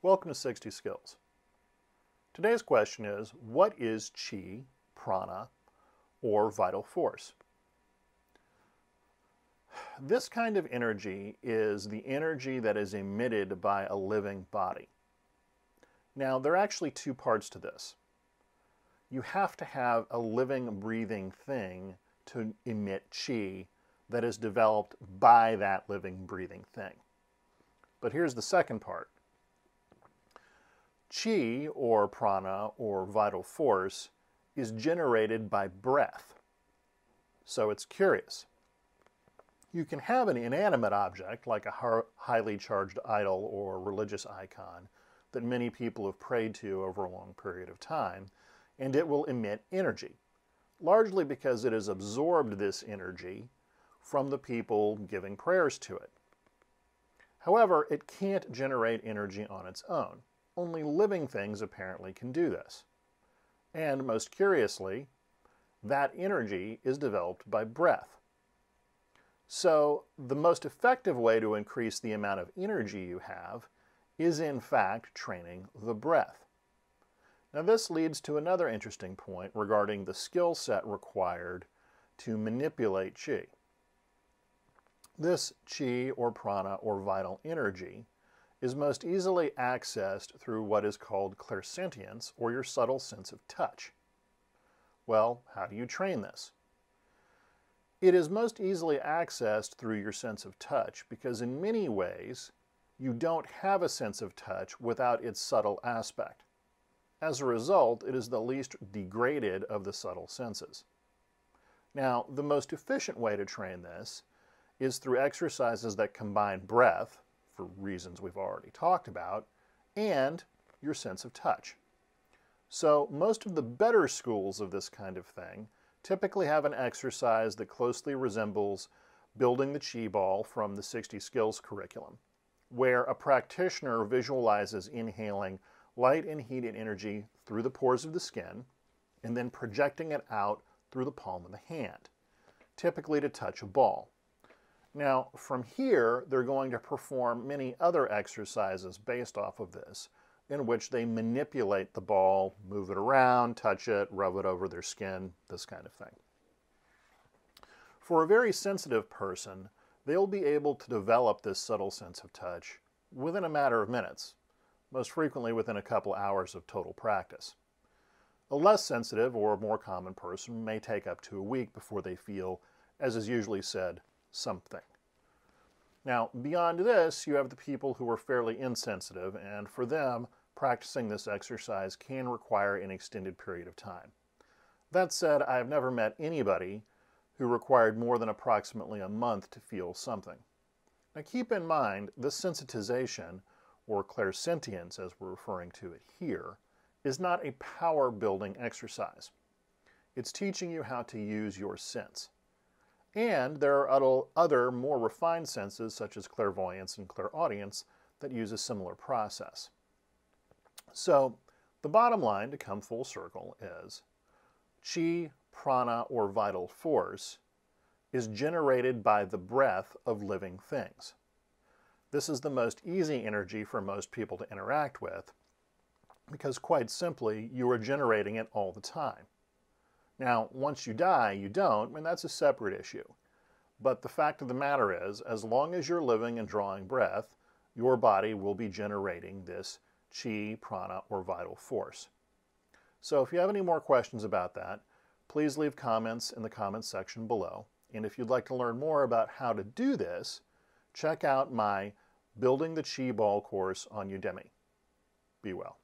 Welcome to 60 Skills. Today's question is, what is chi, prana, or vital force? This kind of energy is the energy that is emitted by a living body. Now, there are actually two parts to this. You have to have a living, breathing thing to emit chi that is developed by that living, breathing thing. But here's the second part. Chi, or prana, or vital force, is generated by breath. So it's curious. You can have an inanimate object, like a highly charged idol or religious icon, that many people have prayed to over a long period of time, and it will emit energy, largely because it has absorbed this energy from the people giving prayers to it. However, it can't generate energy on its own. Only living things apparently can do this. And most curiously, that energy is developed by breath. So the most effective way to increase the amount of energy you have is in fact training the breath. Now this leads to another interesting point regarding the skill set required to manipulate chi. This chi, or prana, or vital energy is most easily accessed through what is called clairsentience, or your subtle sense of touch. Well, how do you train this? It is most easily accessed through your sense of touch because in many ways you don't have a sense of touch without its subtle aspect. As a result, it is the least degraded of the subtle senses. Now, the most efficient way to train this is through exercises that combine breath, for reasons we've already talked about, and your sense of touch. So most of the better schools of this kind of thing typically have an exercise that closely resembles building the chi ball from the 60 Skills curriculum, where a practitioner visualizes inhaling light and heat and energy through the pores of the skin and then projecting it out through the palm of the hand, typically to touch a ball. Now, from here, they're going to perform many other exercises based off of this, in which they manipulate the ball, move it around, touch it, rub it over their skin, this kind of thing. For a very sensitive person, they'll be able to develop this subtle sense of touch within a matter of minutes, most frequently within a couple hours of total practice. A less sensitive or more common person may take up to a week before they feel, as is usually said, something. Now, beyond this, you have the people who are fairly insensitive, and for them, practicing this exercise can require an extended period of time. That said, I have never met anybody who required more than approximately a month to feel something. Now, keep in mind, this sensitization, or clairsentience as we're referring to it here, is not a power-building exercise. It's teaching you how to use your sense. And there are other more refined senses, such as clairvoyance and clairaudience, that use a similar process. So, the bottom line, to come full circle, is chi, prana, or vital force is generated by the breath of living things. This is the most easy energy for most people to interact with because, quite simply, you are generating it all the time. Now, once you die, you don't, and that's a separate issue. But the fact of the matter is, as long as you're living and drawing breath, your body will be generating this chi, prana, or vital force. So if you have any more questions about that, please leave comments in the comments section below. And if you'd like to learn more about how to do this, check out my Building the Chi Ball course on Udemy. Be well.